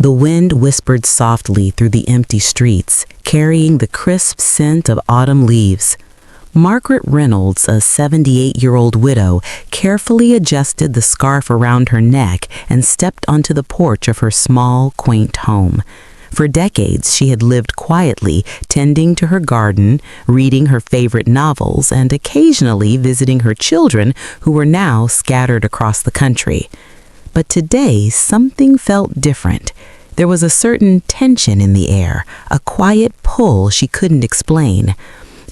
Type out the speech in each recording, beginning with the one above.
The wind whispered softly through the empty streets, carrying the crisp scent of autumn leaves. Margaret Reynolds, a 78-year-old widow, carefully adjusted the scarf around her neck and stepped onto the porch of her small, quaint home. For decades, she had lived quietly, tending to her garden, reading her favorite novels, and occasionally visiting her children, who were now scattered across the country. But today, something felt different. There was a certain tension in the air, a quiet pull she couldn't explain.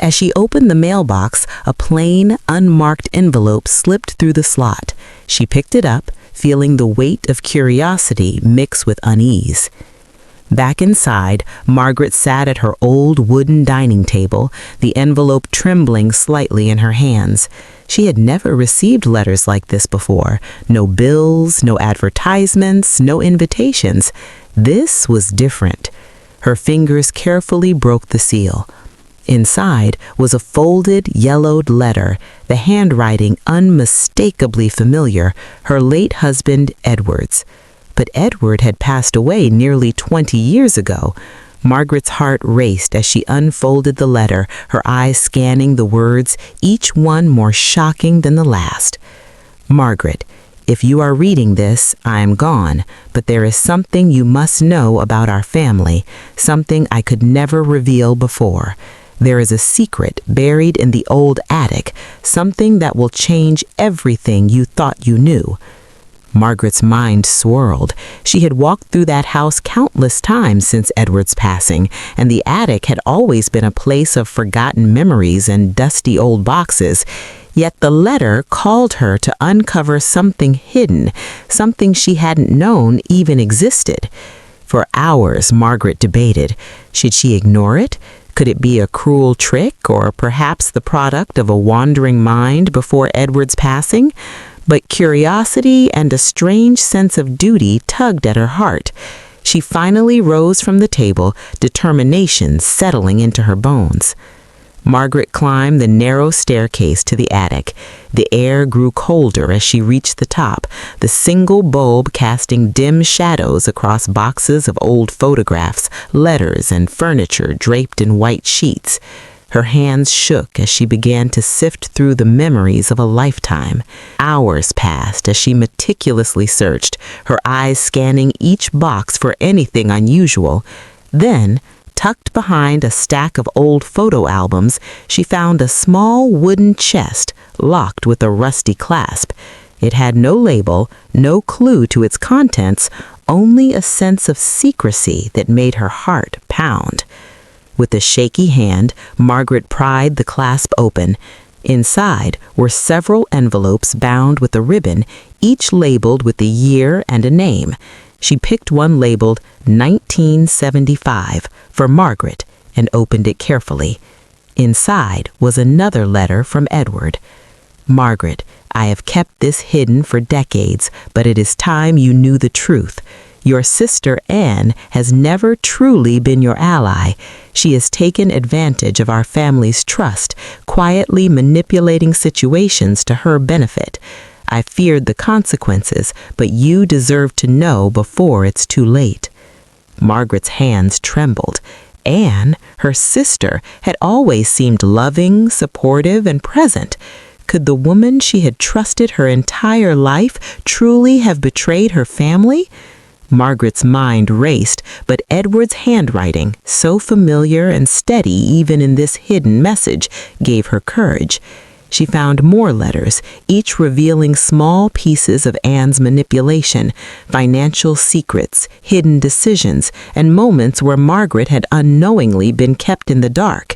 As she opened the mailbox, a plain, unmarked envelope slipped through the slot. She picked it up, feeling the weight of curiosity mix with unease. Back inside, Margaret sat at her old wooden dining table, the envelope trembling slightly in her hands. She had never received letters like this before. No bills, no advertisements, no invitations. This was different. Her fingers carefully broke the seal. Inside was a folded, yellowed letter, the handwriting unmistakably familiar, her late husband, Edward's. But Edward had passed away nearly 20 years ago. Margaret's heart raced as she unfolded the letter, her eyes scanning the words, each one more shocking than the last. Margaret, if you are reading this, I am gone, but there is something you must know about our family, something I could never reveal before. There is a secret buried in the old attic, something that will change everything you thought you knew. Margaret's mind swirled. She had walked through that house countless times since Edward's passing, and the attic had always been a place of forgotten memories and dusty old boxes. Yet the letter called her to uncover something hidden, something she hadn't known even existed. For hours, Margaret debated. Should she ignore it? Could it be a cruel trick, or perhaps the product of a wandering mind before Edward's passing? But curiosity and a strange sense of duty tugged at her heart. She finally rose from the table, determination settling into her bones. Margaret climbed the narrow staircase to the attic. The air grew colder as she reached the top, the single bulb casting dim shadows across boxes of old photographs, letters, and furniture draped in white sheets. Her hands shook as she began to sift through the memories of a lifetime. Hours passed as she meticulously searched, her eyes scanning each box for anything unusual. Then, tucked behind a stack of old photo albums, she found a small wooden chest locked with a rusty clasp. It had no label, no clue to its contents, only a sense of secrecy that made her heart pound. With a shaky hand, Margaret pried the clasp open. Inside were several envelopes bound with a ribbon, each labeled with a year and a name. She picked one labeled 1975 for Margaret and opened it carefully. Inside was another letter from Edward. Margaret, I have kept this hidden for decades, but it is time you knew the truth. Your sister Anne has never truly been your ally. She has taken advantage of our family's trust, quietly manipulating situations to her benefit. I feared the consequences, but you deserve to know before it's too late. Margaret's hands trembled. Anne, her sister, had always seemed loving, supportive, and present. Could the woman she had trusted her entire life truly have betrayed her family? Margaret's mind raced, but Edward's handwriting, so familiar and steady even in this hidden message, gave her courage. She found more letters, each revealing small pieces of Anne's manipulation, financial secrets, hidden decisions, and moments where Margaret had unknowingly been kept in the dark.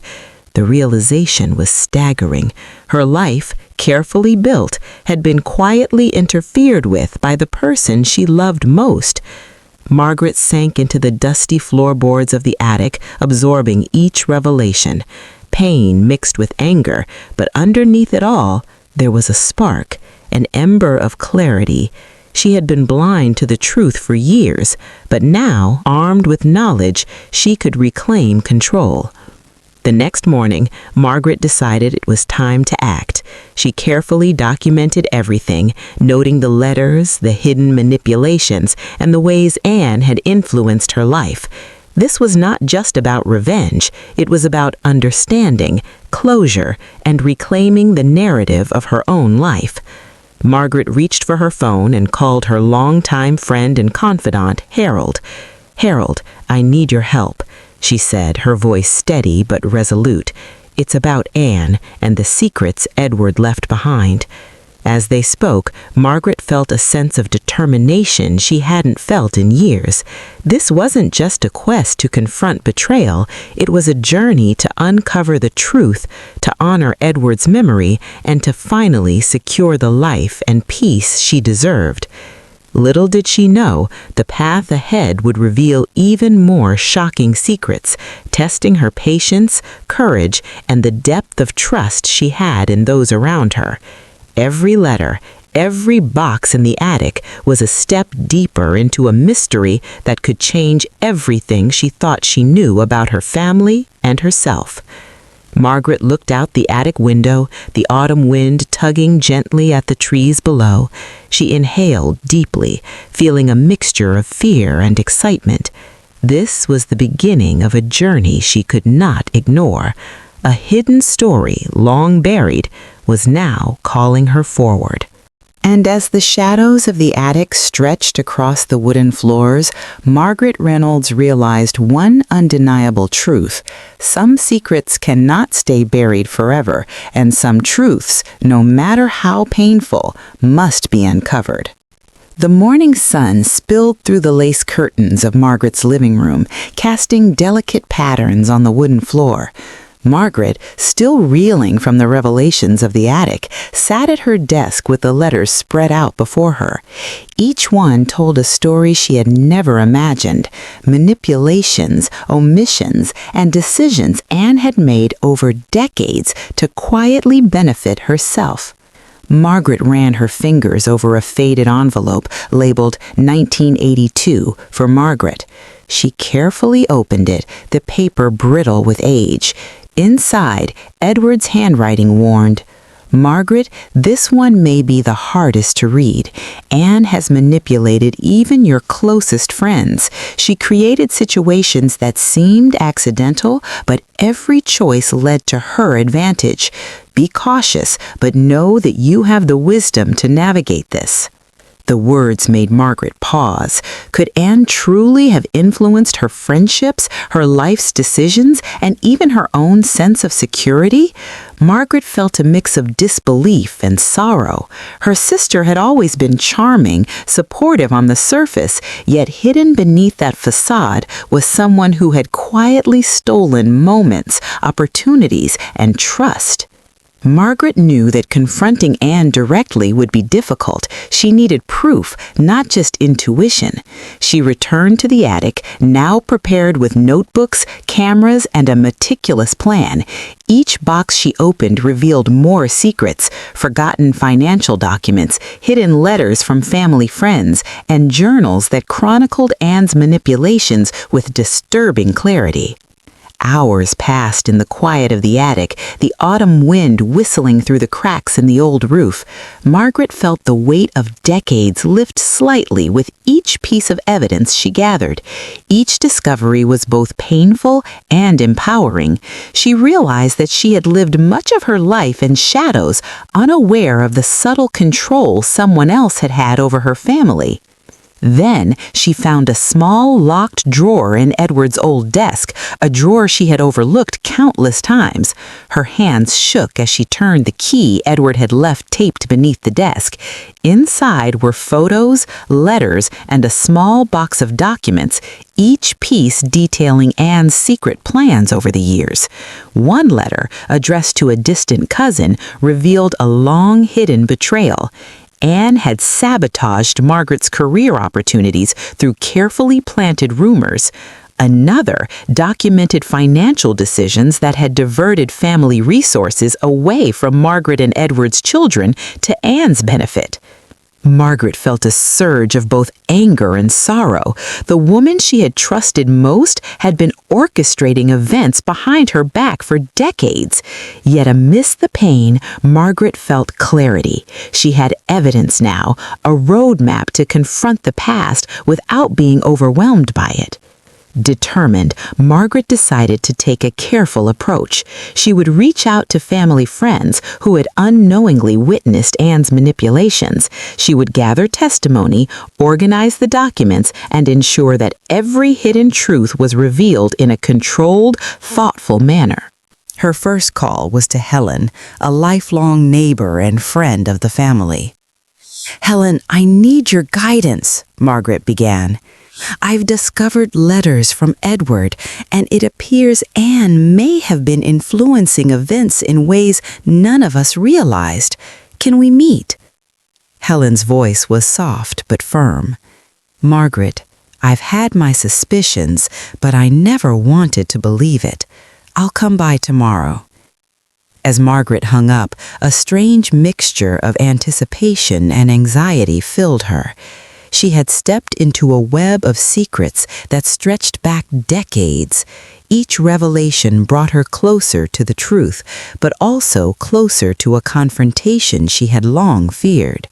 The realization was staggering. Her life, carefully built, had been quietly interfered with by the person she loved most. Margaret sank into the dusty floorboards of the attic, absorbing each revelation. Pain mixed with anger, but underneath it all, there was a spark, an ember of clarity. She had been blind to the truth for years, but now, armed with knowledge, she could reclaim control. The next morning, Margaret decided it was time to act. She carefully documented everything, noting the letters, the hidden manipulations, and the ways Anne had influenced her life. This was not just about revenge, it was about understanding, closure, and reclaiming the narrative of her own life. Margaret reached for her phone and called her longtime friend and confidant, Harold. "Harold, I need your help," she said, her voice steady but resolute. "It's about Anne and the secrets Edward left behind." As they spoke, Margaret felt a sense of determination she hadn't felt in years. This wasn't just a quest to confront betrayal, it was a journey to uncover the truth, to honor Edward's memory, and to finally secure the life and peace she deserved. Little did she know, the path ahead would reveal even more shocking secrets, testing her patience, courage, and the depth of trust she had in those around her. Every letter, every box in the attic was a step deeper into a mystery that could change everything she thought she knew about her family and herself. Margaret looked out the attic window, the autumn wind tugging gently at the trees below. She inhaled deeply, feeling a mixture of fear and excitement. This was the beginning of a journey she could not ignore. A hidden story, long buried, was now calling her forward. And as the shadows of the attic stretched across the wooden floors, Margaret Reynolds realized one undeniable truth. Some secrets cannot stay buried forever, and some truths, no matter how painful, must be uncovered. The morning sun spilled through the lace curtains of Margaret's living room, casting delicate patterns on the wooden floor. Margaret, still reeling from the revelations of the attic, sat at her desk with the letters spread out before her. Each one told a story she had never imagined, manipulations, omissions, and decisions Anne had made over decades to quietly benefit herself. Margaret ran her fingers over a faded envelope labeled 1982 for Margaret. She carefully opened it, the paper brittle with age. Inside, Edward's handwriting warned, "Margaret, this one may be the hardest to read. Anne has manipulated even your closest friends. She created situations that seemed accidental, but every choice led to her advantage. Be cautious, but know that you have the wisdom to navigate this." The words made Margaret pause. Could Anne truly have influenced her friendships, her life's decisions, and even her own sense of security? Margaret felt a mix of disbelief and sorrow. Her sister had always been charming, supportive on the surface, yet hidden beneath that facade was someone who had quietly stolen moments, opportunities, and trust. Margaret knew that confronting Anne directly would be difficult. She needed proof, not just intuition. She returned to the attic, now prepared with notebooks, cameras, and a meticulous plan. Each box she opened revealed more secrets, forgotten financial documents, hidden letters from family friends, and journals that chronicled Anne's manipulations with disturbing clarity. Hours passed in the quiet of the attic, the autumn wind whistling through the cracks in the old roof. Margaret felt the weight of decades lift slightly with each piece of evidence she gathered. Each discovery was both painful and empowering. She realized that she had lived much of her life in shadows, unaware of the subtle control someone else had had over her family. Then she found a small locked drawer in Edward's old desk, a drawer she had overlooked countless times. Her hands shook as she turned the key Edward had left taped beneath the desk. Inside were photos, letters, and a small box of documents, each piece detailing Anne's secret plans over the years. One letter, addressed to a distant cousin, revealed a long-hidden betrayal. Anne had sabotaged Margaret's career opportunities through carefully planted rumors. Another documented financial decisions that had diverted family resources away from Margaret and Edward's children to Anne's benefit. Margaret felt a surge of both anger and sorrow. The woman she had trusted most had been orchestrating events behind her back for decades. Yet amidst the pain, Margaret felt clarity. She had evidence now, a roadmap to confront the past without being overwhelmed by it. Determined, Margaret decided to take a careful approach. She would reach out to family friends who had unknowingly witnessed Anne's manipulations. She would gather testimony, organize the documents, and ensure that every hidden truth was revealed in a controlled, thoughtful manner. Her first call was to Helen, a lifelong neighbor and friend of the family. "Helen, I need your guidance," Margaret began. "I've discovered letters from Edward, and it appears Anne may have been influencing events in ways none of us realized. Can we meet?" Helen's voice was soft but firm. "Margaret, I've had my suspicions, but I never wanted to believe it. I'll come by tomorrow." As Margaret hung up, a strange mixture of anticipation and anxiety filled her. She had stepped into a web of secrets that stretched back decades. Each revelation brought her closer to the truth, but also closer to a confrontation she had long feared.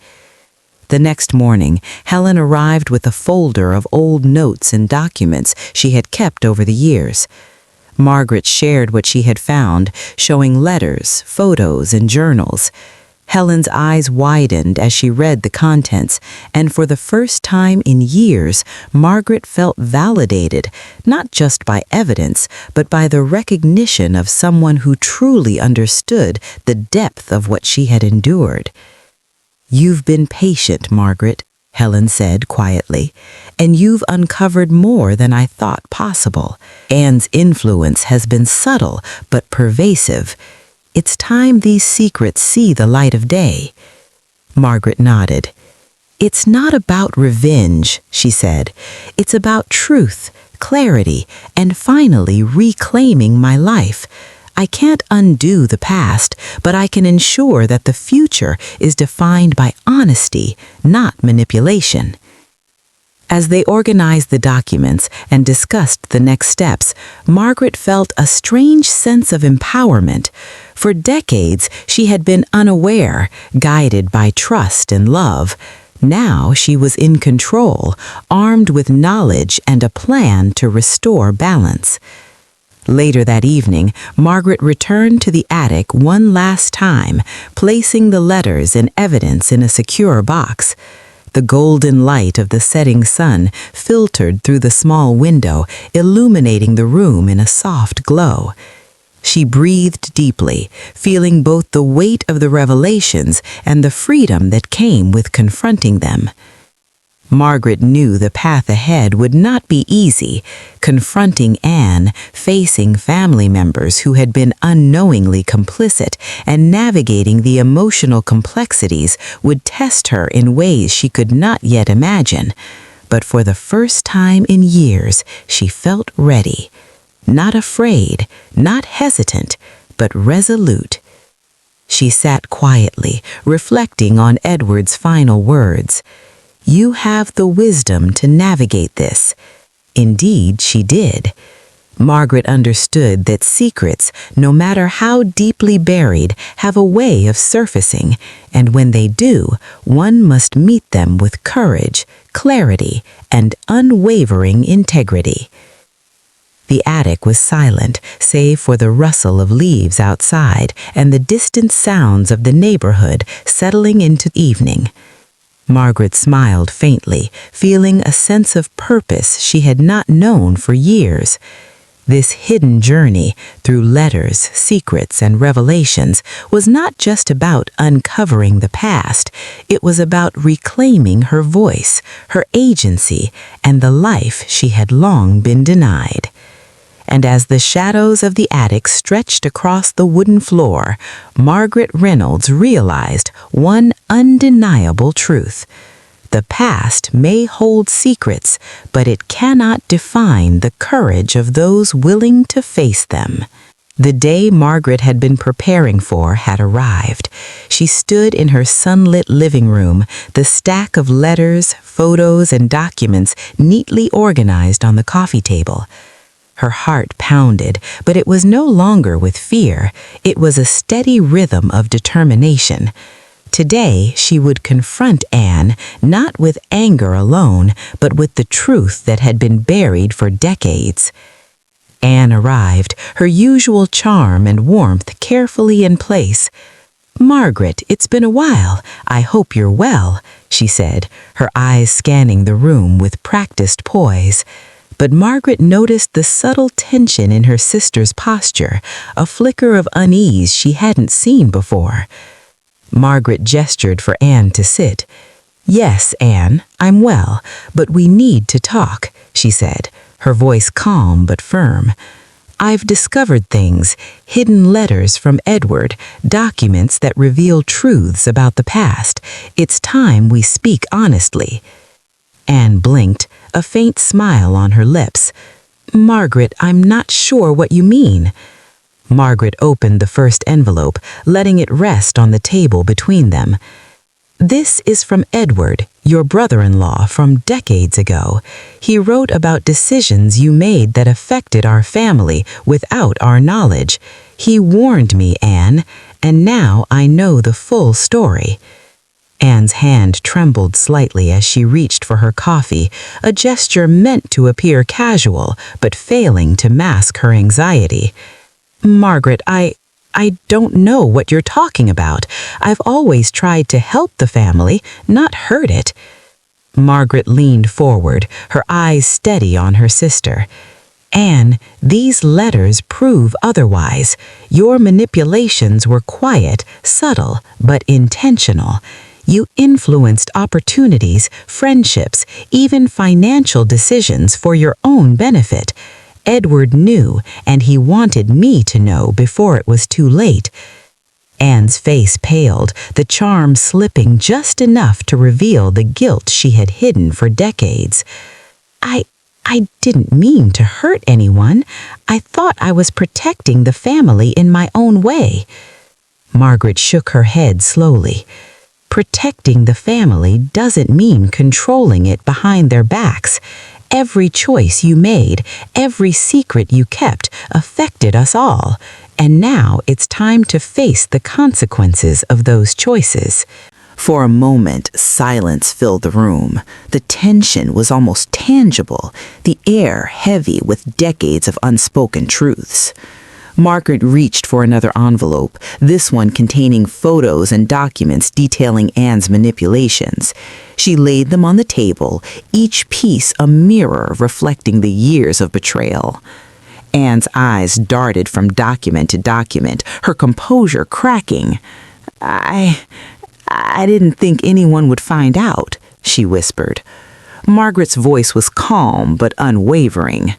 The next morning, Helen arrived with a folder of old notes and documents she had kept over the years. Margaret shared what she had found, showing letters, photos, and journals. Helen's eyes widened as she read the contents, and for the first time in years, Margaret felt validated, not just by evidence, but by the recognition of someone who truly understood the depth of what she had endured. "You've been patient, Margaret," Helen said quietly, "and you've uncovered more than I thought possible. Anne's influence has been subtle but pervasive. It's time these secrets see the light of day." Margaret nodded. "It's not about revenge," she said. "It's about truth, clarity, and finally reclaiming my life. I can't undo the past, but I can ensure that the future is defined by honesty, not manipulation." As they organized the documents and discussed the next steps, Margaret felt a strange sense of empowerment. For decades, she had been unaware, guided by trust and love. Now she was in control, armed with knowledge and a plan to restore balance. Later that evening, Margaret returned to the attic one last time, placing the letters and evidence in a secure box. The golden light of the setting sun filtered through the small window, illuminating the room in a soft glow. She breathed deeply, feeling both the weight of the revelations and the freedom that came with confronting them. Margaret knew the path ahead would not be easy. Confronting Anne, facing family members who had been unknowingly complicit, and navigating the emotional complexities would test her in ways she could not yet imagine. But for the first time in years, she felt ready. Not afraid, not hesitant, but resolute. She sat quietly, reflecting on Edward's final words. "You have the wisdom to navigate this." Indeed, she did. Margaret understood that secrets, no matter how deeply buried, have a way of surfacing, and when they do, one must meet them with courage, clarity, and unwavering integrity. The attic was silent, save for the rustle of leaves outside and the distant sounds of the neighborhood settling into evening. Margaret smiled faintly, feeling a sense of purpose she had not known for years. This hidden journey through letters, secrets, and revelations was not just about uncovering the past. It was about reclaiming her voice, her agency, and the life she had long been denied. And as the shadows of the attic stretched across the wooden floor, Margaret Reynolds realized one undeniable truth. The past may hold secrets, but it cannot define the courage of those willing to face them. The day Margaret had been preparing for had arrived. She stood in her sunlit living room, the stack of letters, photos, and documents neatly organized on the coffee table. Her heart pounded, but it was no longer with fear. It was a steady rhythm of determination. Today, she would confront Anne, not with anger alone, but with the truth that had been buried for decades. Anne arrived, her usual charm and warmth carefully in place. "Margaret, it's been a while. I hope you're well," she said, her eyes scanning the room with practiced poise. But Margaret noticed the subtle tension in her sister's posture, a flicker of unease she hadn't seen before. Margaret gestured for Anne to sit. "Yes, Anne, I'm well, but we need to talk," she said, her voice calm but firm. "I've discovered things, hidden letters from Edward, documents that reveal truths about the past. It's time we speak honestly." Anne blinked, a faint smile on her lips. "Margaret, I'm not sure what you mean." Margaret opened the first envelope, letting it rest on the table between them. "This is from Edward, your brother-in-law from decades ago. He wrote about decisions you made that affected our family without our knowledge. He warned me, Anne, and now I know the full story." Anne's hand trembled slightly as she reached for her coffee, a gesture meant to appear casual, but failing to mask her anxiety. "Margaret, I don't know what you're talking about. I've always tried to help the family, not hurt it." Margaret leaned forward, her eyes steady on her sister. "Anne, these letters prove otherwise. Your manipulations were quiet, subtle, but intentional. You influenced opportunities, friendships, even financial decisions for your own benefit. Edward knew, and he wanted me to know before it was too late." Anne's face paled, the charm slipping just enough to reveal the guilt she had hidden for decades. I didn't mean to hurt anyone. I thought I was protecting the family in my own way." Margaret shook her head slowly. "Protecting the family doesn't mean controlling it behind their backs. Every choice you made, every secret you kept, affected us all. And now it's time to face the consequences of those choices." For a moment, silence filled the room. The tension was almost tangible, the air heavy with decades of unspoken truths. Margaret reached for another envelope, this one containing photos and documents detailing Anne's manipulations. She laid them on the table, each piece a mirror reflecting the years of betrayal. Anne's eyes darted from document to document, her composure cracking. I didn't think anyone would find out," she whispered. Margaret's voice was calm but unwavering.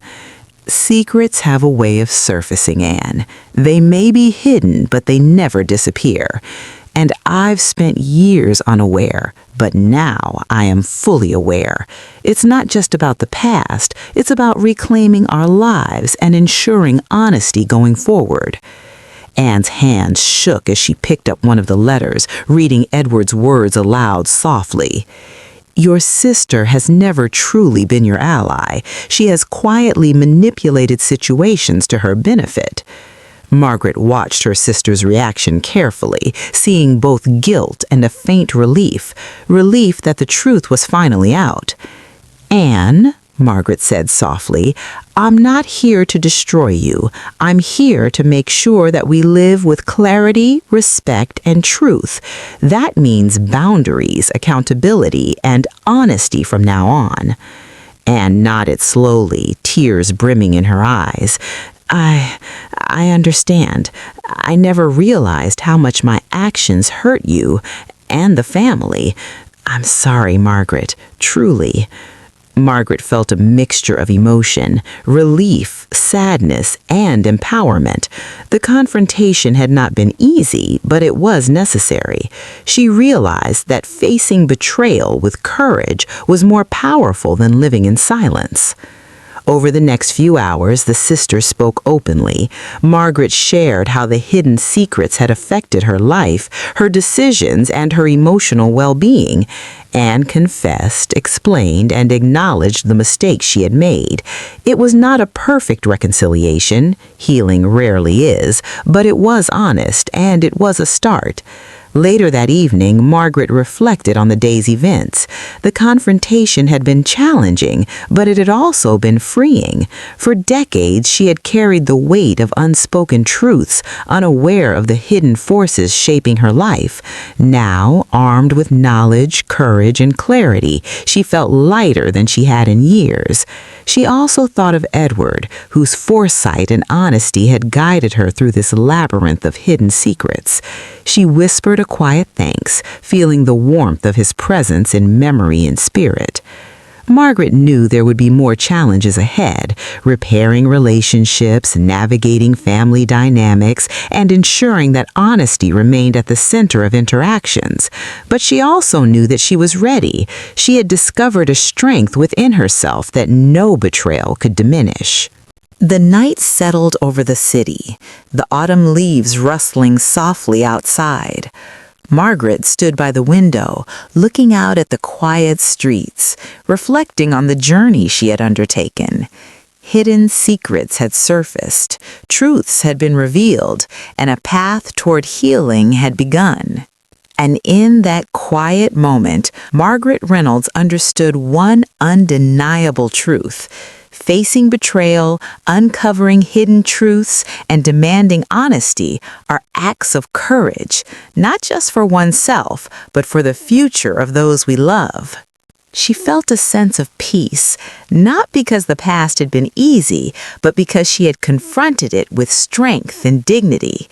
"Secrets have a way of surfacing, Anne. They may be hidden, but they never disappear. And I've spent years unaware, but now I am fully aware. It's not just about the past, it's about reclaiming our lives and ensuring honesty going forward." Anne's hands shook as she picked up one of the letters, reading Edward's words aloud softly. "Your sister has never truly been your ally. She has quietly manipulated situations to her benefit." Margaret watched her sister's reaction carefully, seeing both guilt and a faint relief that the truth was finally out. "Anne," Margaret said softly, "I'm not here to destroy you. I'm here to make sure that we live with clarity, respect, and truth. That means boundaries, accountability, and honesty from now on." Anne nodded slowly, tears brimming in her eyes. I understand. I never realized how much my actions hurt you and the family. I'm sorry, Margaret, truly." Margaret felt a mixture of emotion, relief, sadness, and empowerment. The confrontation had not been easy, but it was necessary. She realized that facing betrayal with courage was more powerful than living in silence. Over the next few hours, the sisters spoke openly. Margaret shared how the hidden secrets had affected her life, her decisions, and her emotional well-being. Anne confessed, explained, and acknowledged the mistakes she had made. It was not a perfect reconciliation, healing rarely is, but it was honest, and it was a start. Later that evening, Margaret reflected on the day's events. The confrontation had been challenging, but it had also been freeing. For decades, she had carried the weight of unspoken truths, unaware of the hidden forces shaping her life. Now, armed with knowledge, courage, and clarity, she felt lighter than she had in years. She also thought of Edward, whose foresight and honesty had guided her through this labyrinth of hidden secrets. She whispered a quiet thanks, feeling the warmth of his presence in memory and spirit. Margaret knew there would be more challenges ahead, repairing relationships, navigating family dynamics, and ensuring that honesty remained at the center of interactions. But she also knew that she was ready. She had discovered a strength within herself that no betrayal could diminish. The night settled over the city, the autumn leaves rustling softly outside. Margaret stood by the window, looking out at the quiet streets, reflecting on the journey she had undertaken. Hidden secrets had surfaced, truths had been revealed, and a path toward healing had begun. And in that quiet moment, Margaret Reynolds understood one undeniable truth. Facing betrayal, uncovering hidden truths, and demanding honesty are acts of courage, not just for oneself, but for the future of those we love. She felt a sense of peace, not because the past had been easy, but because she had confronted it with strength and dignity.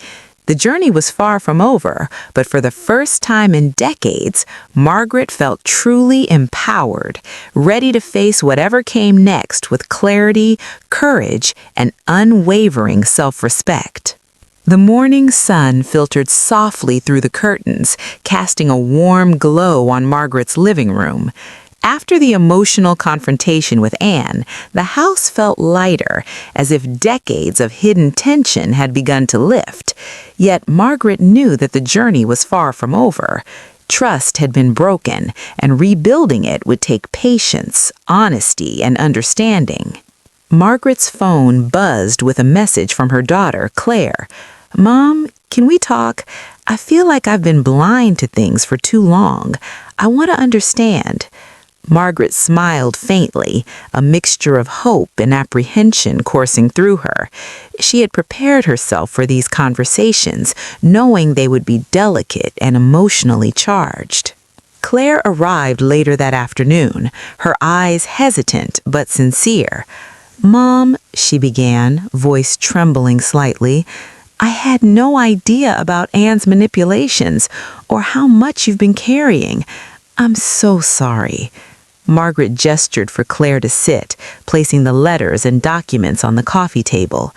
The journey was far from over, but for the first time in decades, Margaret felt truly empowered, ready to face whatever came next with clarity, courage, and unwavering self-respect. The morning sun filtered softly through the curtains, casting a warm glow on Margaret's living room. After the emotional confrontation with Anne, the house felt lighter, as if decades of hidden tension had begun to lift. Yet Margaret knew that the journey was far from over. Trust had been broken, and rebuilding it would take patience, honesty, and understanding. Margaret's phone buzzed with a message from her daughter, Claire. "Mom, can we talk? I feel like I've been blind to things for too long. I want to understand." Margaret smiled faintly, a mixture of hope and apprehension coursing through her. She had prepared herself for these conversations, knowing they would be delicate and emotionally charged. Claire arrived later that afternoon, her eyes hesitant but sincere. "Mom," she began, voice trembling slightly, "I had no idea about Anne's manipulations or how much you've been carrying. I'm so sorry." Margaret gestured for Claire to sit, placing the letters and documents on the coffee table.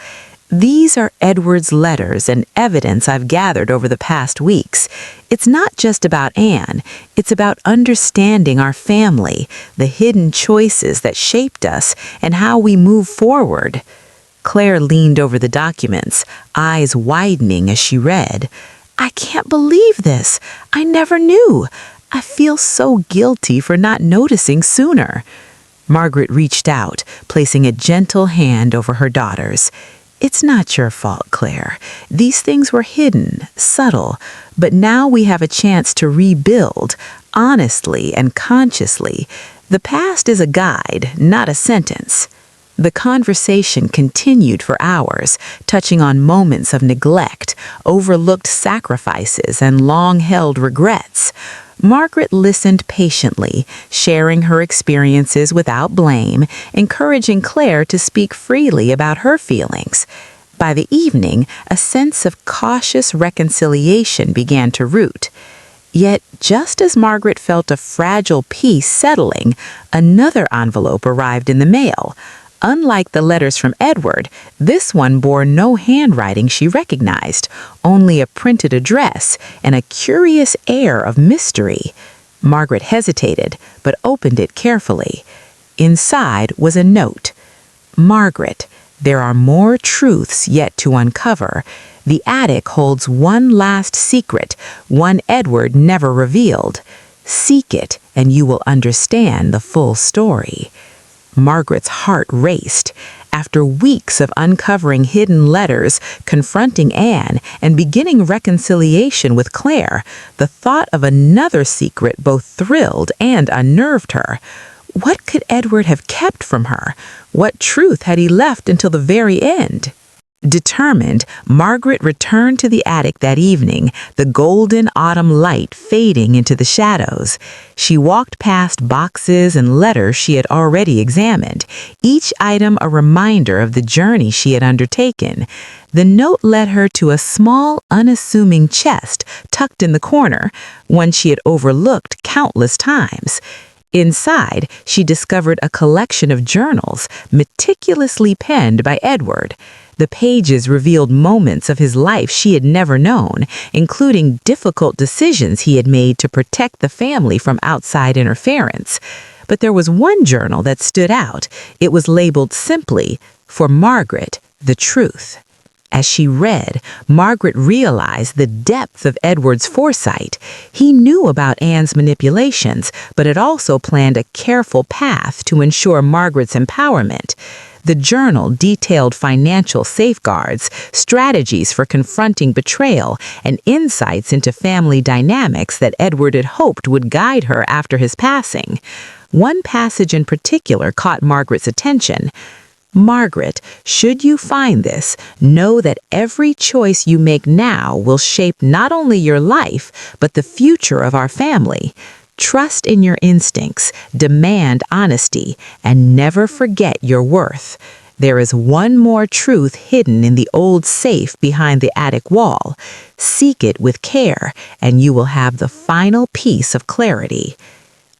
"These are Edward's letters and evidence I've gathered over the past weeks. It's not just about Anne, it's about understanding our family, the hidden choices that shaped us, and how we move forward." Claire leaned over the documents, eyes widening as she read. "I can't believe this. I never knew. I feel so guilty for not noticing sooner." Margaret reached out, placing a gentle hand over her daughter's. "It's not your fault, Claire. These things were hidden, subtle, but now we have a chance to rebuild, honestly and consciously. The past is a guide, not a sentence." The conversation continued for hours, touching on moments of neglect, overlooked sacrifices, and long-held regrets. Margaret listened patiently, sharing her experiences without blame, encouraging Claire to speak freely about her feelings. By the evening, a sense of cautious reconciliation began to root. Yet, just as Margaret felt a fragile peace settling, another envelope arrived in the mail. Unlike the letters from Edward, this one bore no handwriting she recognized, only a printed address and a curious air of mystery. Margaret hesitated, but opened it carefully. Inside was a note. Margaret, there are more truths yet to uncover. The attic holds one last secret, one Edward never revealed. Seek it, and you will understand the full story. Margaret's heart raced. After weeks of uncovering hidden letters, confronting Anne, and beginning reconciliation with Claire, the thought of another secret both thrilled and unnerved her. What could Edward have kept from her? What truth had he left until the very end? Determined, Margaret returned to the attic that evening, the golden autumn light fading into the shadows. She walked past boxes and letters she had already examined, each item a reminder of the journey she had undertaken. The note led her to a small, unassuming chest tucked in the corner, one she had overlooked countless times. Inside, she discovered a collection of journals meticulously penned by Edward. The pages revealed moments of his life she had never known, including difficult decisions he had made to protect the family from outside interference. But there was one journal that stood out. It was labeled simply, "For Margaret, the Truth." As she read, Margaret realized the depth of Edward's foresight. He knew about Anne's manipulations, but had also planned a careful path to ensure Margaret's empowerment. The journal detailed financial safeguards, strategies for confronting betrayal, and insights into family dynamics that Edward had hoped would guide her after his passing. One passage in particular caught Margaret's attention. Margaret, should you find this, know that every choice you make now will shape not only your life, but the future of our family. Trust in your instincts, demand honesty, and never forget your worth. There is one more truth hidden in the old safe behind the attic wall. Seek it with care, and you will have the final piece of clarity.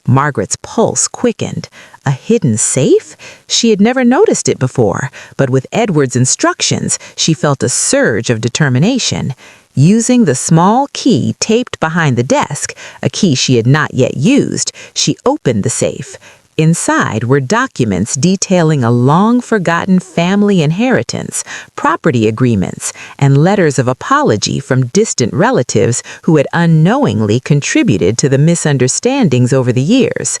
Margaret's pulse quickened. A hidden safe? She had never noticed it before, but with Edward's instructions, she felt a surge of determination. Using the small key taped behind the desk, a key she had not yet used, she opened the safe. Inside were documents detailing a long-forgotten family inheritance, property agreements, and letters of apology from distant relatives who had unknowingly contributed to the misunderstandings over the years.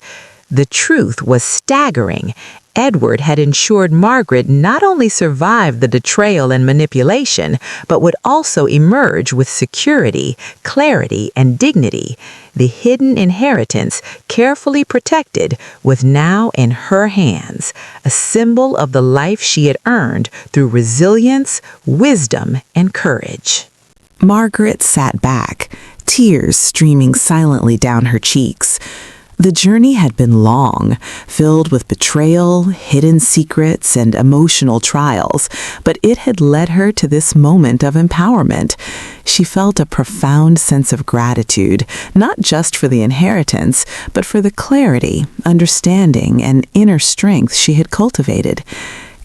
The truth was staggering. Edward had ensured Margaret not only survived the betrayal and manipulation, but would also emerge with security, clarity, and dignity. The hidden inheritance, carefully protected, was now in her hands, a symbol of the life she had earned through resilience, wisdom, and courage. Margaret sat back, tears streaming silently down her cheeks. The journey had been long, filled with betrayal, hidden secrets, and emotional trials, but it had led her to this moment of empowerment. She felt a profound sense of gratitude, not just for the inheritance, but for the clarity, understanding, and inner strength she had cultivated.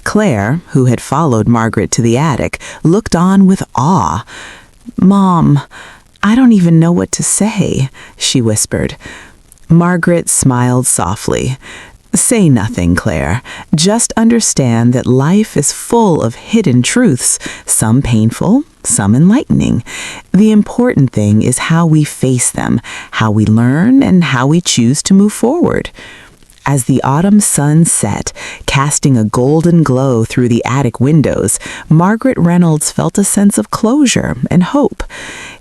Claire, who had followed Margaret to the attic, looked on with awe. "Mom, I don't even know what to say," she whispered. Margaret smiled softly. "Say nothing, Claire. Just understand that life is full of hidden truths, some painful, some enlightening. The important thing is how we face them, how we learn, and how we choose to move forward." As the autumn sun set, casting a golden glow through the attic windows, Margaret Reynolds felt a sense of closure and hope.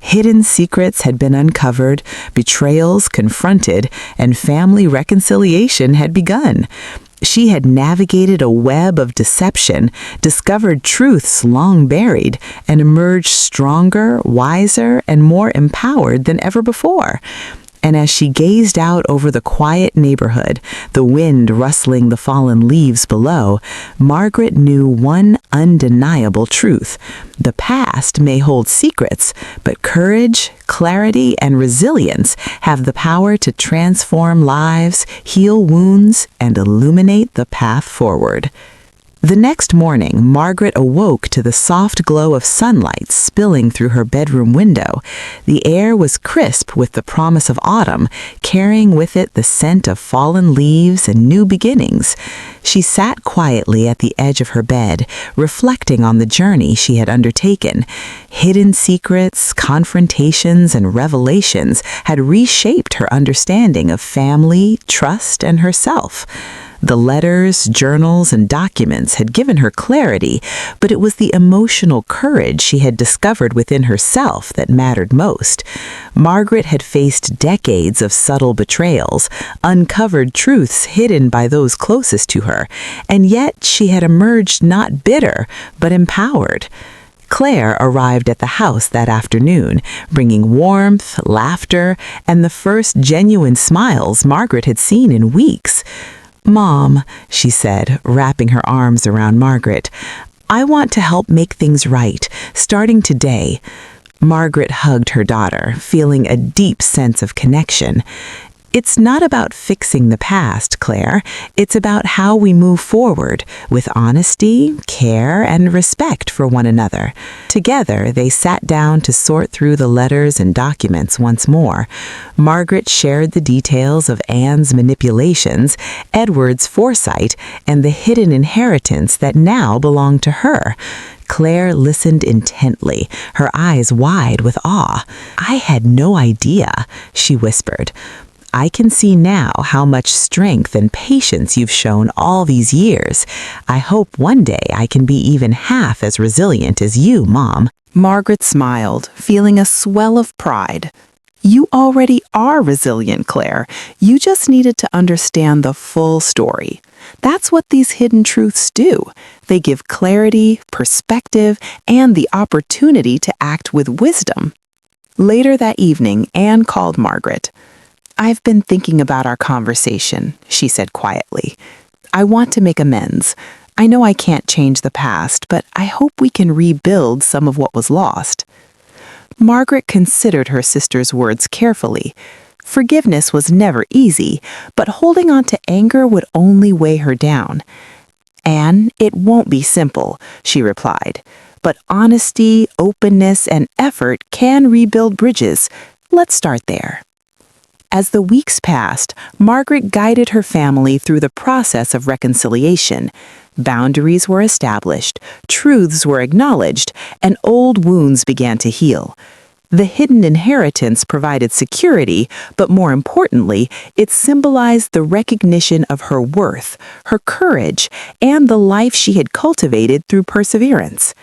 Hidden secrets had been uncovered, betrayals confronted, and family reconciliation had begun. She had navigated a web of deception, discovered truths long buried, and emerged stronger, wiser, and more empowered than ever before. And as she gazed out over the quiet neighborhood, the wind rustling the fallen leaves below, Margaret knew one undeniable truth. The past may hold secrets, but courage, clarity, and resilience have the power to transform lives, heal wounds, and illuminate the path forward. The next morning, Margaret awoke to the soft glow of sunlight spilling through her bedroom window. The air was crisp with the promise of autumn, carrying with it the scent of fallen leaves and new beginnings. She sat quietly at the edge of her bed, reflecting on the journey she had undertaken. Hidden secrets, confrontations, and revelations had reshaped her understanding of family, trust, and herself. The letters, journals, and documents had given her clarity, but it was the emotional courage she had discovered within herself that mattered most. Margaret had faced decades of subtle betrayals, uncovered truths hidden by those closest to her, and yet she had emerged not bitter, but empowered. Claire arrived at the house that afternoon, bringing warmth, laughter, and the first genuine smiles Margaret had seen in weeks. "Mom," she said, wrapping her arms around Margaret, "I want to help make things right, starting today." Margaret hugged her daughter, feeling a deep sense of connection. "It's not about fixing the past, Claire. It's about how we move forward, with honesty, care, and respect for one another." Together, they sat down to sort through the letters and documents once more. Margaret shared the details of Anne's manipulations, Edward's foresight, and the hidden inheritance that now belonged to her. Claire listened intently, her eyes wide with awe. "I had no idea," she whispered. "I can see now how much strength and patience you've shown all these years. I hope one day I can be even half as resilient as you, Mom." Margaret smiled, feeling a swell of pride. "You already are resilient, Claire. You just needed to understand the full story. That's what these hidden truths do. They give clarity, perspective, and the opportunity to act with wisdom." Later that evening, Anne called Margaret. "I've been thinking about our conversation," she said quietly. "I want to make amends. I know I can't change the past, but I hope we can rebuild some of what was lost." Margaret considered her sister's words carefully. Forgiveness was never easy, but holding on to anger would only weigh her down. "Anne, it won't be simple," she replied. "But honesty, openness, and effort can rebuild bridges. Let's start there." As the weeks passed, Margaret guided her family through the process of reconciliation. Boundaries were established, truths were acknowledged, and old wounds began to heal. The hidden inheritance provided security, but more importantly, it symbolized the recognition of her worth, her courage, and the life she had cultivated through perseverance.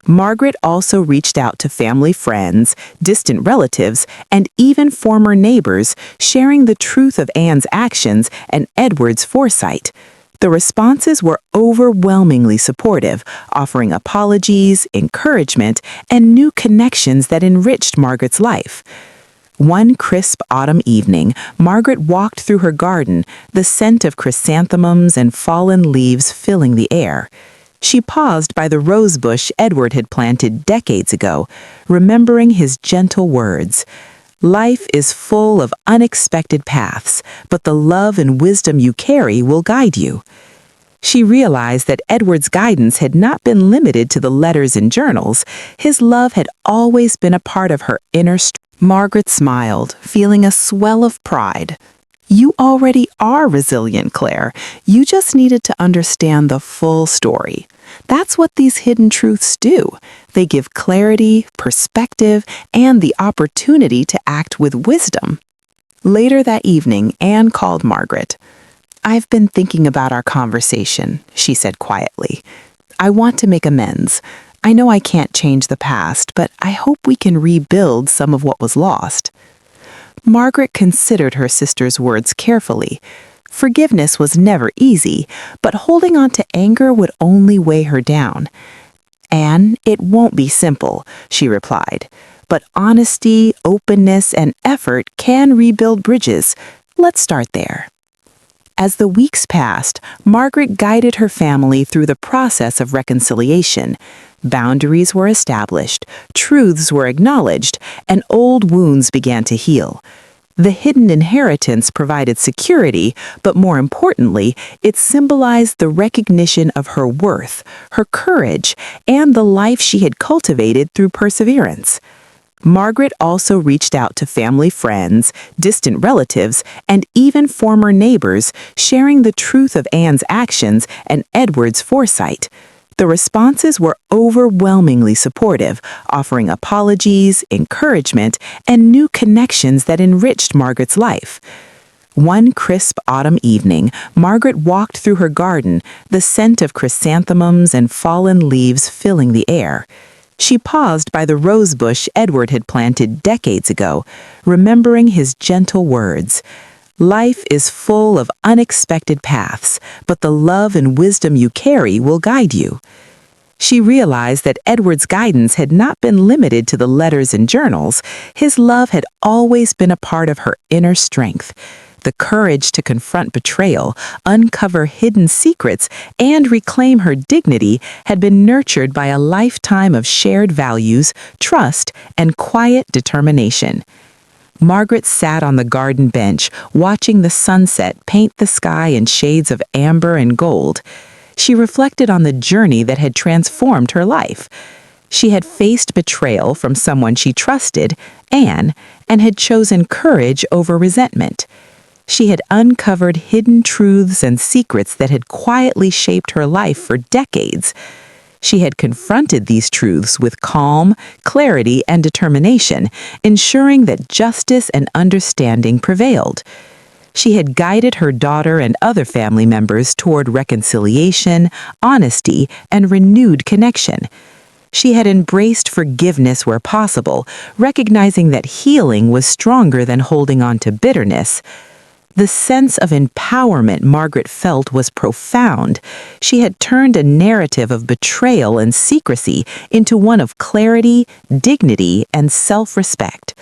Margaret also reached out to family friends, distant relatives, and even former neighbors, sharing the truth of Anne's actions and Edward's foresight. The responses were overwhelmingly supportive, offering apologies, encouragement, and new connections that enriched Margaret's life. One crisp autumn evening, Margaret walked through her garden, the scent of chrysanthemums and fallen leaves filling the air. She paused by the rose bush Edward had planted decades ago, remembering his gentle words. "Life is full of unexpected paths, but the love and wisdom you carry will guide you." She realized that Edward's guidance had not been limited to the letters and journals. His love had always been a part of her inner strength. Margaret smiled, feeling a swell of pride. "You already are resilient, Claire. You just needed to understand the full story. That's what these hidden truths do. They give clarity, perspective, and the opportunity to act with wisdom." Later that evening, Anne called Margaret. "I've been thinking about our conversation," she said quietly. "I want to make amends. I know I can't change the past, but I hope we can rebuild some of what was lost." Margaret considered her sister's words carefully. Forgiveness was never easy, but holding on to anger would only weigh her down. "Anne, it won't be simple," she replied. "But honesty, openness, and effort can rebuild bridges. Let's start there." As the weeks passed, Margaret guided her family through the process of reconciliation. Boundaries were established, truths were acknowledged, and old wounds began to heal. The hidden inheritance provided security, but more importantly, it symbolized the recognition of her worth, her courage, and the life she had cultivated through perseverance. Margaret also reached out to family friends, distant relatives, and even former neighbors, sharing the truth of Anne's actions and Edward's foresight. The responses were overwhelmingly supportive, offering apologies, encouragement, and new connections that enriched Margaret's life. One crisp autumn evening, Margaret walked through her garden, the scent of chrysanthemums and fallen leaves filling the air. She paused by the rose bush Edward had planted decades ago, remembering his gentle words. Life is full of unexpected paths, but the love and wisdom you carry will guide you. She realized that Edward's guidance had not been limited to the letters and journals. His love had always been a part of her inner strength. The courage to confront betrayal, uncover hidden secrets, and reclaim her dignity had been nurtured by a lifetime of shared values, trust, and quiet determination. Margaret sat on the garden bench, watching the sunset paint the sky in shades of amber and gold. She reflected on the journey that had transformed her life. She had faced betrayal from someone she trusted, Anne, and had chosen courage over resentment. She had uncovered hidden truths and secrets that had quietly shaped her life for decades. She had confronted these truths with calm, clarity, and determination, ensuring that justice and understanding prevailed. She had guided her daughter and other family members toward reconciliation, honesty, and renewed connection. She had embraced forgiveness where possible, recognizing that healing was stronger than holding on to bitterness. The sense of empowerment Margaret felt was profound. She had turned a narrative of betrayal and secrecy into one of clarity, dignity, and self-respect.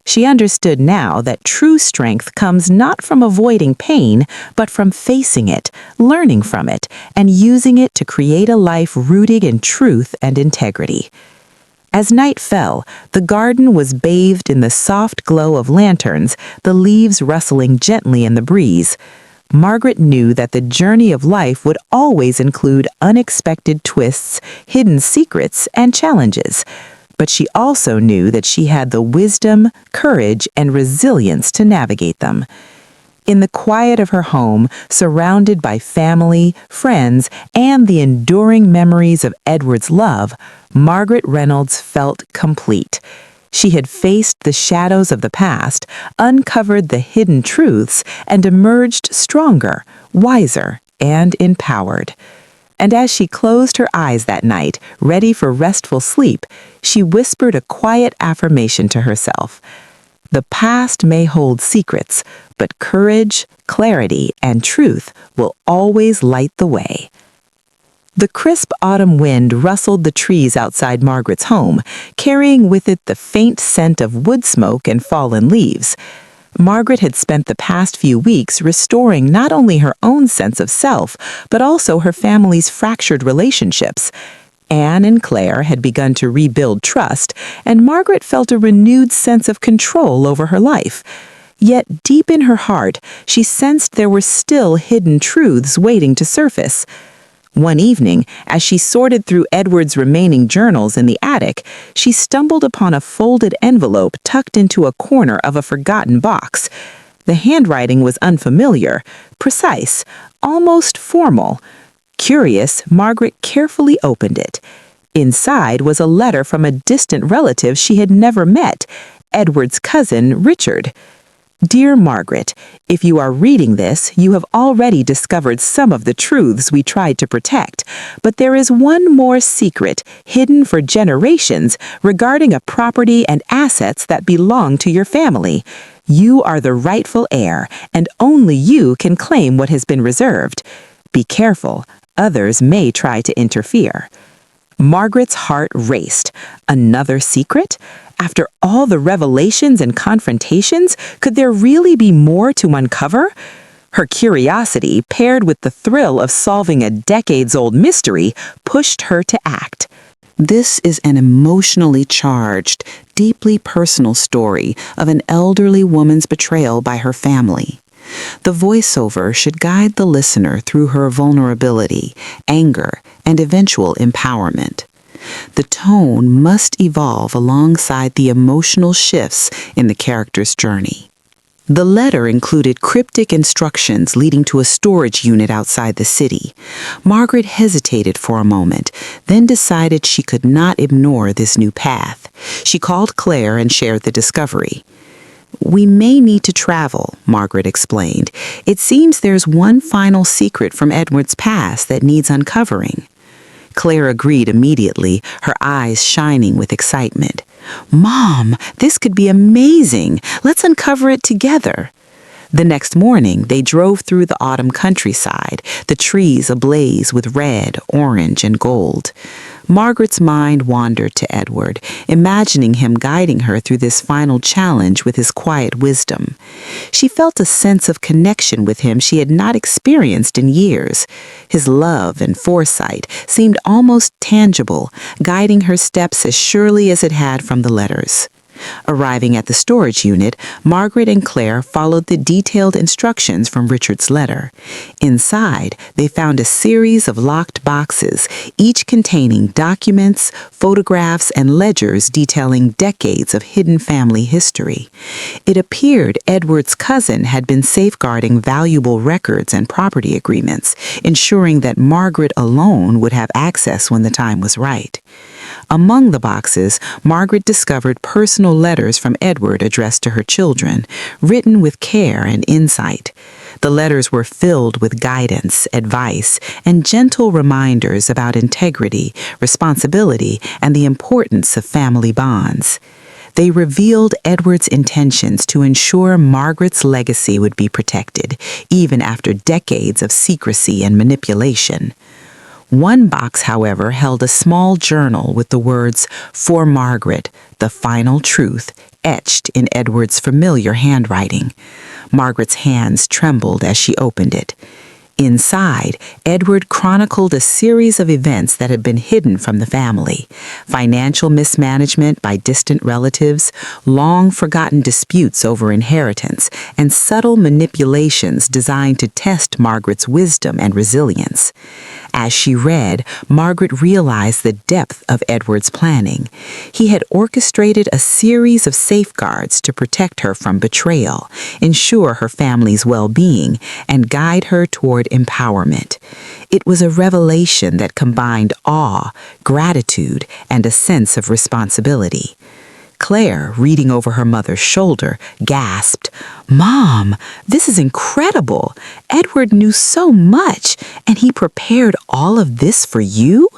She understood now that true strength comes not from avoiding pain, but from facing it, learning from it, and using it to create a life rooted in truth and integrity. As night fell, the garden was bathed in the soft glow of lanterns, the leaves rustling gently in the breeze. Margaret knew that the journey of life would always include unexpected twists, hidden secrets, and challenges. But she also knew that she had the wisdom, courage, and resilience to navigate them. In the quiet of her home, surrounded by family, friends, and the enduring memories of Edward's love, Margaret Reynolds felt complete. She had faced the shadows of the past, uncovered the hidden truths, and emerged stronger, wiser, and empowered. And as she closed her eyes that night, ready for restful sleep, she whispered a quiet affirmation to herself. The past may hold secrets, but courage, clarity, and truth will always light the way. The crisp autumn wind rustled the trees outside Margaret's home, carrying with it the faint scent of wood smoke and fallen leaves. Margaret had spent the past few weeks restoring not only her own sense of self, but also her family's fractured relationships. Anne and Claire had begun to rebuild trust, and Margaret felt a renewed sense of control over her life. Yet deep in her heart, she sensed there were still hidden truths waiting to surface. One evening, as she sorted through Edward's remaining journals in the attic, she stumbled upon a folded envelope tucked into a corner of a forgotten box. The handwriting was unfamiliar, precise, almost formal. Curious, Margaret carefully opened it. Inside was a letter from a distant relative she had never met, Edward's cousin, Richard. Dear Margaret, if you are reading this, you have already discovered some of the truths we tried to protect, but there is one more secret, hidden for generations, regarding a property and assets that belong to your family. You are the rightful heir, and only you can claim what has been reserved. Be careful, others may try to interfere. Margaret's heart raced. Another secret? After all the revelations and confrontations, could there really be more to uncover? Her curiosity, paired with the thrill of solving a decades-old mystery, pushed her to act. This is an emotionally charged, deeply personal story of an elderly woman's betrayal by her family. The voiceover should guide the listener through her vulnerability, anger, and eventual empowerment. The tone must evolve alongside the emotional shifts in the character's journey. The letter included cryptic instructions leading to a storage unit outside the city. Margaret hesitated for a moment, then decided she could not ignore this new path. She called Claire and shared the discovery. "We may need to travel," Margaret explained. "It seems there's one final secret from Edward's past that needs uncovering." Claire agreed immediately, her eyes shining with excitement. "Mom, this could be amazing. Let's uncover it together." The next morning, they drove through the autumn countryside, the trees ablaze with red, orange, and gold. Margaret's mind wandered to Edward, imagining him guiding her through this final challenge with his quiet wisdom. She felt a sense of connection with him she had not experienced in years. His love and foresight seemed almost tangible, guiding her steps as surely as it had from the letters. Arriving at the storage unit, Margaret and Claire followed the detailed instructions from Richard's letter. Inside, they found a series of locked boxes, each containing documents, photographs, and ledgers detailing decades of hidden family history. It appeared Edward's cousin had been safeguarding valuable records and property agreements, ensuring that Margaret alone would have access when the time was right. Among the boxes, Margaret discovered personal letters from Edward addressed to her children, written with care and insight. The letters were filled with guidance, advice, and gentle reminders about integrity, responsibility, and the importance of family bonds. They revealed Edward's intentions to ensure Margaret's legacy would be protected, even after decades of secrecy and manipulation. One box, however, held a small journal with the words, "For Margaret, the final truth," etched in Edward's familiar handwriting. Margaret's hands trembled as she opened it. Inside, Edward chronicled a series of events that had been hidden from the family: financial mismanagement by distant relatives, long-forgotten disputes over inheritance, and subtle manipulations designed to test Margaret's wisdom and resilience. As she read, Margaret realized the depth of Edward's planning. He had orchestrated a series of safeguards to protect her from betrayal, ensure her family's well-being, and guide her toward empowerment. It was a revelation that combined awe, gratitude, and a sense of responsibility. Claire, reading over her mother's shoulder, gasped, "Mom, this is incredible! Edward knew so much, and he prepared all of this for you?"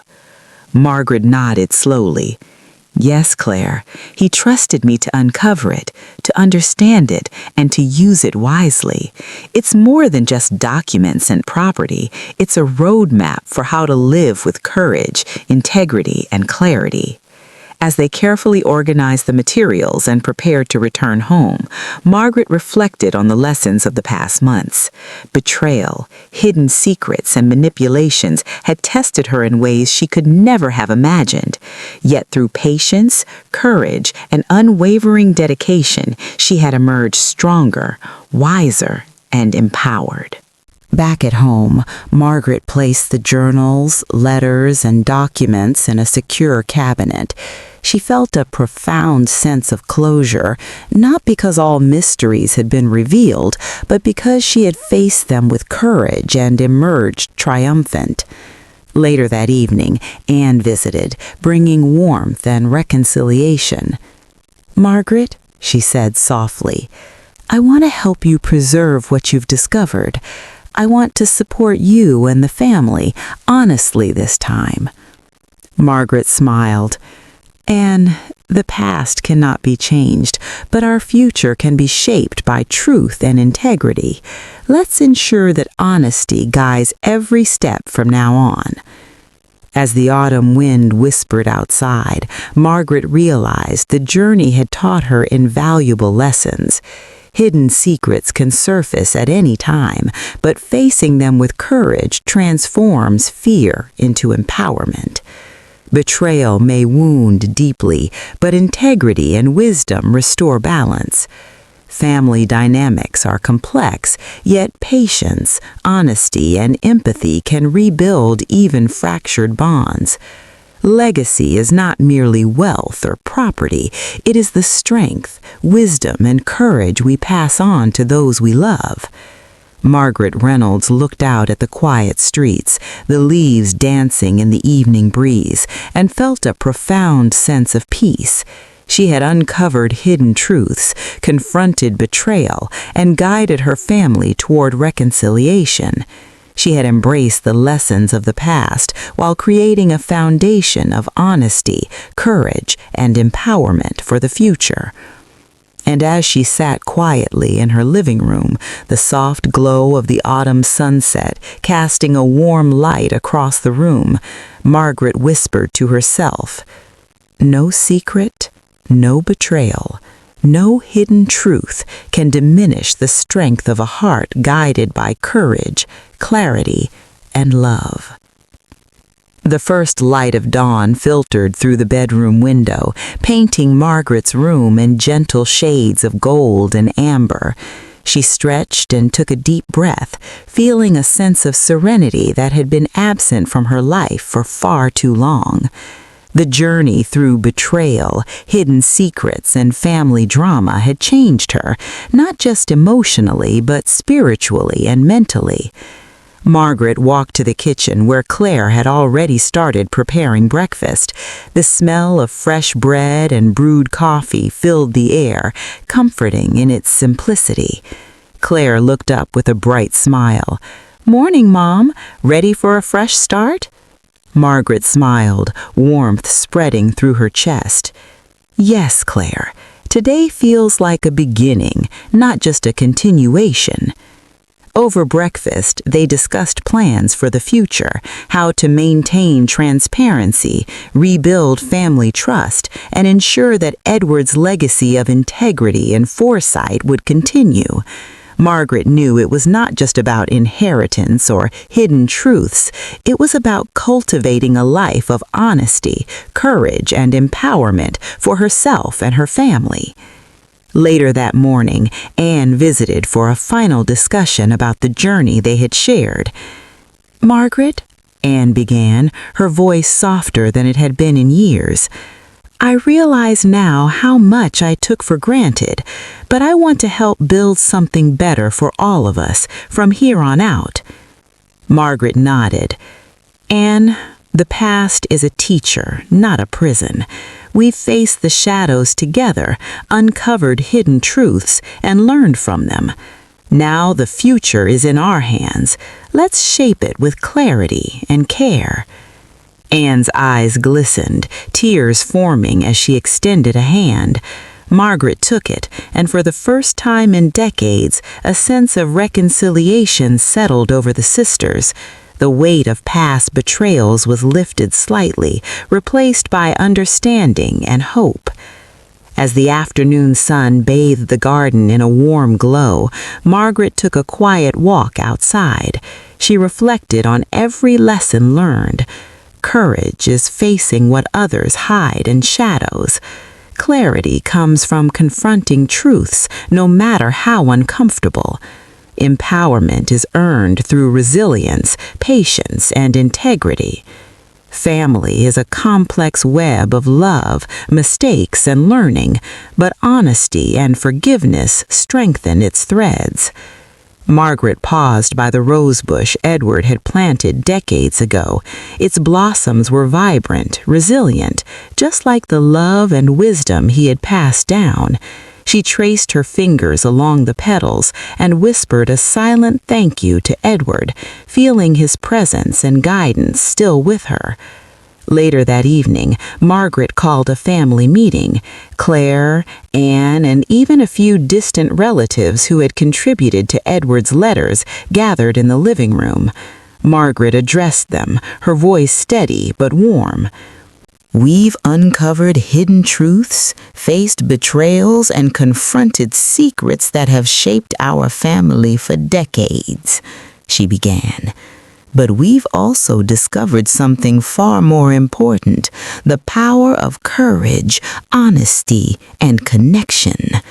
Margaret nodded slowly. "Yes, Claire, he trusted me to uncover it, to understand it, and to use it wisely. It's more than just documents and property. It's a roadmap for how to live with courage, integrity, and clarity." As they carefully organized the materials and prepared to return home, Margaret reflected on the lessons of the past months. Betrayal, hidden secrets, and manipulations had tested her in ways she could never have imagined. Yet through patience, courage, and unwavering dedication, she had emerged stronger, wiser, and empowered. Back at home, Margaret placed the journals, letters, and documents in a secure cabinet. She felt a profound sense of closure, not because all mysteries had been revealed, but because she had faced them with courage and emerged triumphant. Later that evening, Anne visited, bringing warmth and reconciliation. "Margaret," she said softly, "I want to help you preserve what you've discovered. I want to support you and the family, honestly this time." Margaret smiled. "Anne, the past cannot be changed, but our future can be shaped by truth and integrity. Let's ensure that honesty guides every step from now on." As the autumn wind whispered outside, Margaret realized the journey had taught her invaluable lessons. Hidden secrets can surface at any time, but facing them with courage transforms fear into empowerment. Betrayal may wound deeply, but integrity and wisdom restore balance. Family dynamics are complex, yet patience, honesty, and empathy can rebuild even fractured bonds. Legacy is not merely wealth or property, it is the strength, wisdom, and courage we pass on to those we love. Margaret Reynolds looked out at the quiet streets, the leaves dancing in the evening breeze, and felt a profound sense of peace. She had uncovered hidden truths, confronted betrayal, and guided her family toward reconciliation. She had embraced the lessons of the past while creating a foundation of honesty, courage, and empowerment for the future. And as she sat quietly in her living room, the soft glow of the autumn sunset casting a warm light across the room, Margaret whispered to herself, "No secret, no betrayal, no hidden truth can diminish the strength of a heart guided by courage, clarity, and love." The first light of dawn filtered through the bedroom window, painting Margaret's room in gentle shades of gold and amber. She stretched and took a deep breath, feeling a sense of serenity that had been absent from her life for far too long. The journey through betrayal, hidden secrets, and family drama had changed her, not just emotionally, but spiritually and mentally. Margaret walked to the kitchen where Claire had already started preparing breakfast. The smell of fresh bread and brewed coffee filled the air, comforting in its simplicity. Claire looked up with a bright smile. "Morning, Mom. Ready for a fresh start?" Margaret smiled, warmth spreading through her chest. "Yes, Claire. Today feels like a beginning, not just a continuation." Over breakfast, they discussed plans for the future, how to maintain transparency, rebuild family trust, and ensure that Edward's legacy of integrity and foresight would continue. Margaret knew it was not just about inheritance or hidden truths. It was about cultivating a life of honesty, courage, and empowerment for herself and her family. Later that morning, Anne visited for a final discussion about the journey they had shared. "Margaret," Anne began, her voice softer than it had been in years, "I realize now how much I took for granted, but I want to help build something better for all of us from here on out." Margaret nodded. "Anne, the past is a teacher, not a prison. We've faced the shadows together, uncovered hidden truths, and learned from them. Now the future is in our hands. Let's shape it with clarity and care." Anne's eyes glistened, tears forming as she extended a hand. Margaret took it, and for the first time in decades, a sense of reconciliation settled over the sisters. The weight of past betrayals was lifted slightly, replaced by understanding and hope. As the afternoon sun bathed the garden in a warm glow, Margaret took a quiet walk outside. She reflected on every lesson learned. Courage is facing what others hide in shadows. Clarity comes from confronting truths, no matter how uncomfortable. Empowerment is earned through resilience, patience, and integrity. Family is a complex web of love, mistakes, and learning, but honesty and forgiveness strengthen its threads. Margaret paused by the rosebush Edward had planted decades ago. Its blossoms were vibrant, resilient, just like the love and wisdom he had passed down. She traced her fingers along the petals and whispered a silent thank you to Edward, feeling his presence and guidance still with her. Later that evening, Margaret called a family meeting. Claire, Anne, and even a few distant relatives who had contributed to Edward's letters gathered in the living room. Margaret addressed them, her voice steady but warm. "We've uncovered hidden truths, faced betrayals, and confronted secrets that have shaped our family for decades," she began. But we've also discovered something far more important: the power of courage, honesty, and connection.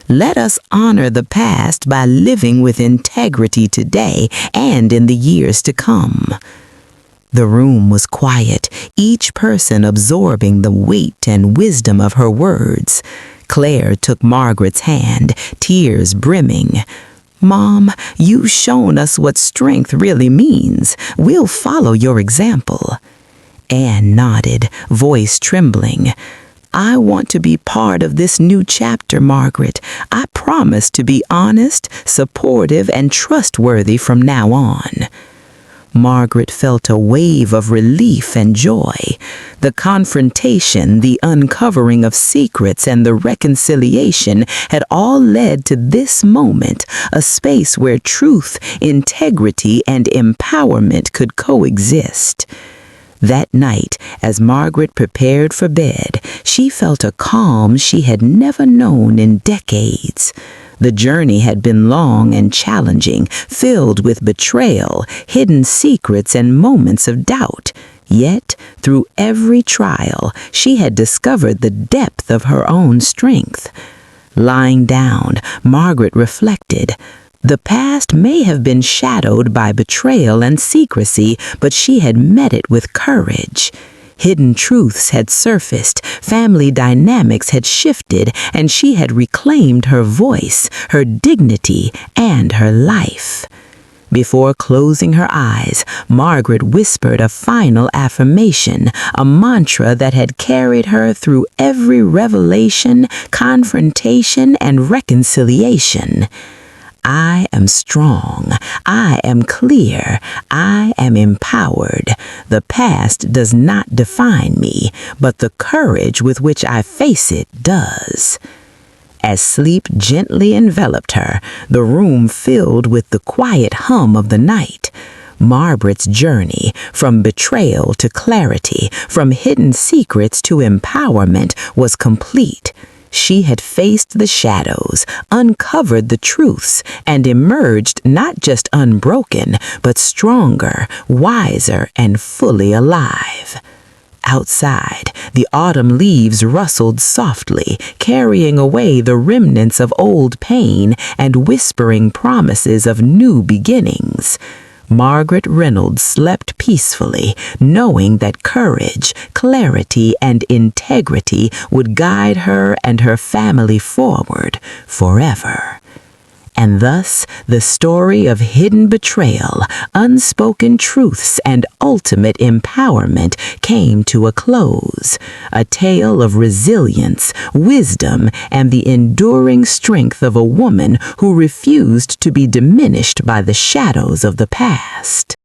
Let us honor the past by living with integrity today and in the years to come. The room was quiet, each person absorbing the weight and wisdom of her words. Claire took Margaret's hand, tears brimming. "Mom, you've shown us what strength really means. We'll follow your example." Anne nodded, voice trembling. "I want to be part of this new chapter, Margaret. I promise to be honest, supportive, and trustworthy from now on." Margaret felt a wave of relief and joy. The confrontation, the uncovering of secrets, and the reconciliation had all led to this moment, a space where truth, integrity, and empowerment could coexist. That night, as Margaret prepared for bed, she felt a calm she had never known in decades. The journey had been long and challenging, filled with betrayal, hidden secrets, and moments of doubt. Yet, through every trial, she had discovered the depth of her own strength. Lying down, Margaret reflected. The past may have been shadowed by betrayal and secrecy, but she had met it with courage. Hidden truths had surfaced, family dynamics had shifted, and she had reclaimed her voice, her dignity, and her life. Before closing her eyes, Margaret whispered a final affirmation, a mantra that had carried her through every revelation, confrontation, and reconciliation. "I am strong. I am clear. I am empowered. The past does not define me, but the courage with which I face it does." As sleep gently enveloped her, the room filled with the quiet hum of the night. Margaret's journey, from betrayal to clarity, from hidden secrets to empowerment, was complete. She had faced the shadows, uncovered the truths, and emerged not just unbroken, but stronger, wiser, and fully alive. Outside, the autumn leaves rustled softly, carrying away the remnants of old pain and whispering promises of new beginnings. Margaret Reynolds slept peacefully, knowing that courage, clarity, and integrity would guide her and her family forward forever. And thus, the story of hidden betrayal, unspoken truths, and ultimate empowerment came to a close. A tale of resilience, wisdom, and the enduring strength of a woman who refused to be diminished by the shadows of the past.